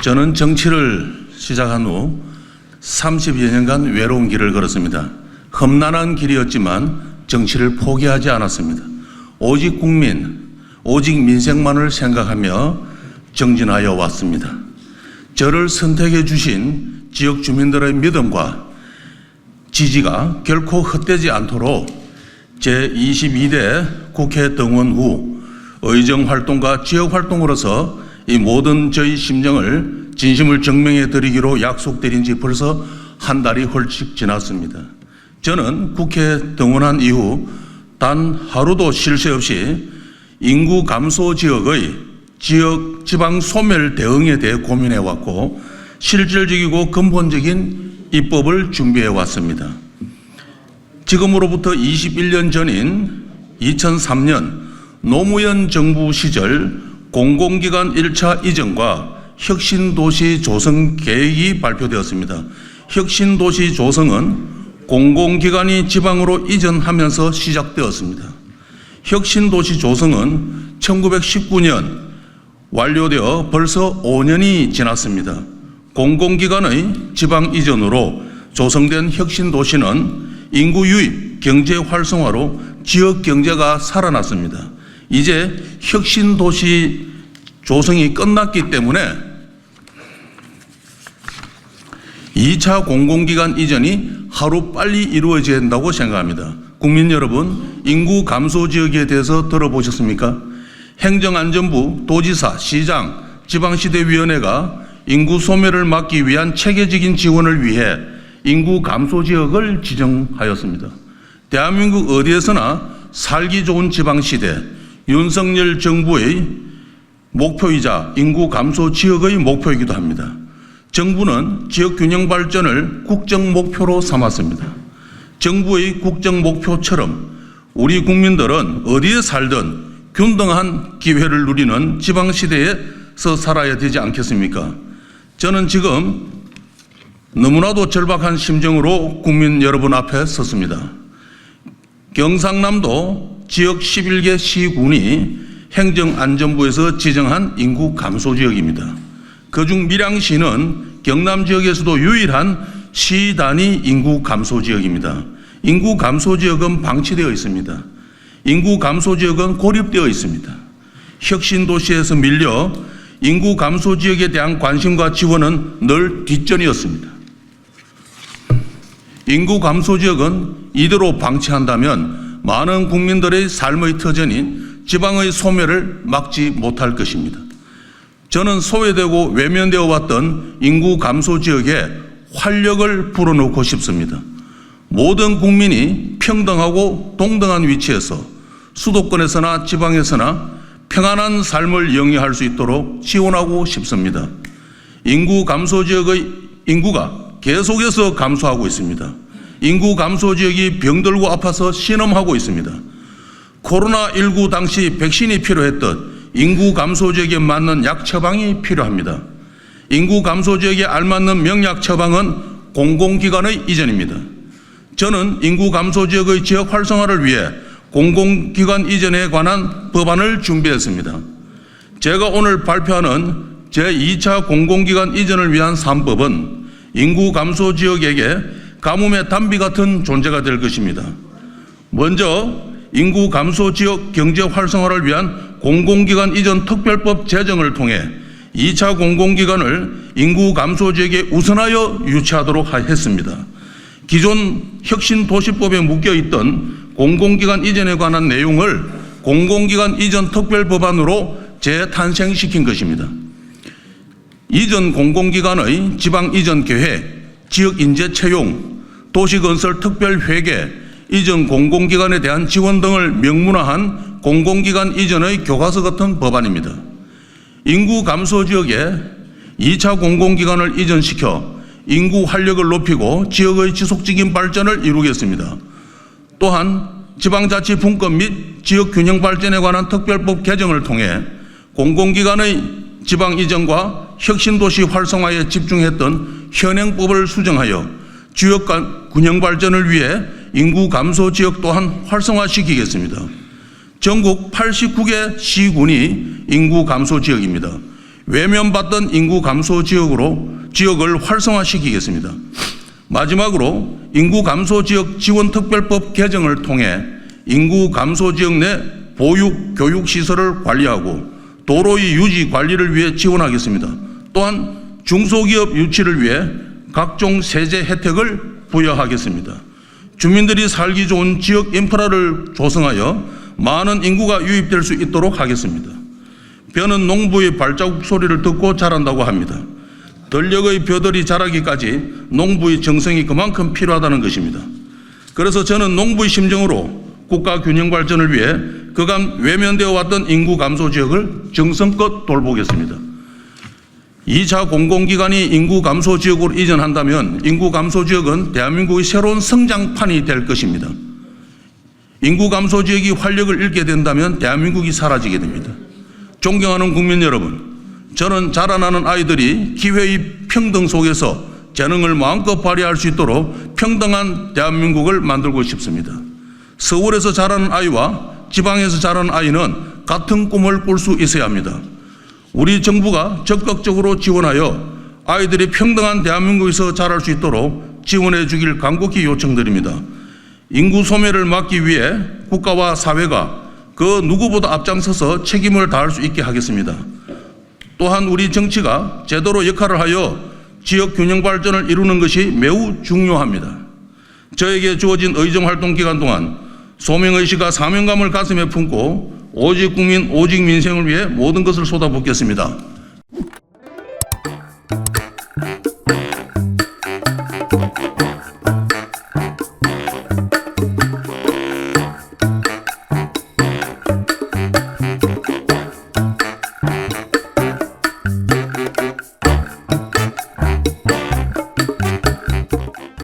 저는 정치를 시작한 후 30여 년간 외로운 길을 걸었습니다. 험난한 길이었지만 정치를 포기하지 않았습니다. 오직 국민, 오직 민생만을 생각하며 정진하여 왔습니다. 저를 선택해 주신 지역 주민들의 믿음과 지지가 결코 헛되지 않도록 제22대 국회 등원 후 의정활동과 지역활동으로서 이 모든 저희 심정을 진심을 증명해 드리기로 약속드린 지 벌써 한 달이 훌쩍 지났습니다. 저는 국회 등원한 이후 단 하루도 쉴 새 없이 인구 감소 지역의 지방 소멸 대응에 대해 고민해 왔고 실질적이고 근본적인 입법을 준비해 왔습니다. 지금으로부터 21년 전인 2003년 노무현 정부 시절 공공기관 1차 이전과 혁신도시 조성 계획이 발표되었습니다. 혁신도시 조성은 공공기관이 지방으로 이전하면서 시작되었습니다. 혁신도시 조성은 1919년 완료되어 벌써 5년이 지났습니다. 공공기관의 지방 이전으로 조성된 혁신도시는 인구 유입, 경제 활성화로 지역 경제가 살아났습니다. 이제 혁신도시 조성이 끝났기 때문에 2차 공공기관 이전이 하루빨리 이루어져야 된다고 생각합니다. 국민 여러분, 인구 감소 지역에 대해서 들어보셨습니까? 행정안전부, 도지사, 시장, 지방시대위원회가 인구 소멸을 막기 위한 체계적인 지원을 위해 인구 감소 지역을 지정하였습니다. 대한민국 어디에서나 살기 좋은 지방시대, 윤석열 정부의 목표이자 인구 감소 지역의 목표이기도 합니다. 정부는 지역 균형 발전을 국정 목표로 삼았습니다. 정부의 국정 목표처럼 우리 국민들은 어디에 살든 균등한 기회를 누리는 지방시대에서 살아야 되지 않겠습니까? 저는 지금 너무나도 절박한 심정으로 국민 여러분 앞에 섰습니다. 경상남도 지역 11개 시군이 행정안전부에서 지정한 인구 감소 지역입니다. 그중 밀양시는 경남 지역에서도 유일한 시 단위 인구 감소 지역입니다. 인구 감소 지역은 방치되어 있습니다. 인구 감소 지역은 고립되어 있습니다. 혁신도시에서 밀려 인구 감소 지역에 대한 관심과 지원은 늘 뒷전이었습니다. 인구 감소 지역은 이대로 방치한다면 많은 국민들의 삶의 터전인 지방의 소멸을 막지 못할 것입니다. 저는 소외되고 외면되어 왔던 인구 감소 지역에 활력을 불어넣고 싶습니다. 모든 국민이 평등하고 동등한 위치에서 수도권에서나 지방에서나 평안한 삶을 영위할 수 있도록 지원하고 싶습니다. 인구 감소 지역의 인구가 계속해서 감소하고 있습니다. 인구 감소 지역이 병들고 아파서 신음하고 있습니다. 코로나19 당시 백신이 필요했던 인구 감소 지역에 맞는 약 처방이 필요합니다. 인구 감소 지역에 알맞는 명약 처방은 공공기관의 이전입니다. 저는 인구 감소 지역의 지역 활성화를 위해 공공기관 이전에 관한 법안을 준비했습니다. 제가 오늘 발표하는 제2차 공공기관 이전을 위한 3법은 인구 감소 지역에게 가뭄의 단비 같은 존재가 될 것입니다. 먼저 인구 감소 지역 경제 활성화를 위한 공공기관 이전 특별법 제정을 통해 2차 공공기관을 인구 감소 지역에 우선하여 유치하도록 했습니다. 기존 혁신도시법에 묶여있던 공공기관 이전에 관한 내용을 공공기관 이전 특별법안으로 재탄생시킨 것입니다. 이전 공공기관의 지방 이전 계획, 지역 인재 채용, 도시건설 특별회계, 이전 공공기관에 대한 지원 등을 명문화한 공공기관 이전의 교과서 같은 법안입니다. 인구 감소 지역에 2차 공공기관을 이전시켜 인구 활력을 높이고 지역의 지속적인 발전을 이루겠습니다. 또한 지방자치 분권 및 지역균형 발전에 관한 특별법 개정을 통해 공공기관의 지방 이전과 혁신도시 활성화에 집중했던 현행법을 수정하여 지역 균형 발전을 위해 인구 감소 지역 또한 활성화시키겠습니다. 전국 89개 시군이 인구 감소 지역입니다. 외면받던 인구 감소 지역을 활성화시키겠습니다. 마지막으로 인구 감소 지역 지원 특별법 개정을 통해 인구 감소 지역 내 보육, 교육 시설을 관리하고 도로의 유지 관리를 위해 지원하겠습니다. 또한 중소기업 유치를 위해 각종 세제 혜택을 부여하겠습니다. 주민들이 살기 좋은 지역 인프라를 조성하여 많은 인구가 유입될 수 있도록 하겠습니다. 벼는 농부의 발자국 소리를 듣고 자란다고 합니다. 들녘의 벼들이 자라기까지 농부의 정성이 그만큼 필요하다는 것입니다. 그래서 저는 농부의 심정으로 국가 균형 발전을 위해 그간 외면되어 왔던 인구 감소 지역을 정성껏 돌보겠습니다. 2차 공공기관이 인구 감소 지역으로 이전한다면 인구 감소 지역은 대한민국의 새로운 성장판이 될 것입니다. 인구 감소 지역이 활력을 잃게 된다면 대한민국이 사라지게 됩니다. 존경하는 국민 여러분, 저는 자라나는 아이들이 기회의 평등 속에서 재능을 마음껏 발휘할 수 있도록 평등한 대한민국을 만들고 싶습니다. 서울에서 자라는 아이와 지방에서 자라는 아이는 같은 꿈을 꿀 수 있어야 합니다. 우리 정부가 적극적으로 지원하여 아이들이 평등한 대한민국에서 자랄 수 있도록 지원해 주길 간곡히 요청드립니다. 인구 소멸을 막기 위해 국가와 사회가 그 누구보다 앞장서서 책임을 다할 수 있게 하겠습니다. 또한 우리 정치가 제대로 역할을 하여 지역 균형 발전을 이루는 것이 매우 중요합니다. 저에게 주어진 의정 활동 기간 동안 소명의식과 사명감을 가슴에 품고 오직 국민, 오직 민생을 위해 모든 것을 쏟아붓겠습니다.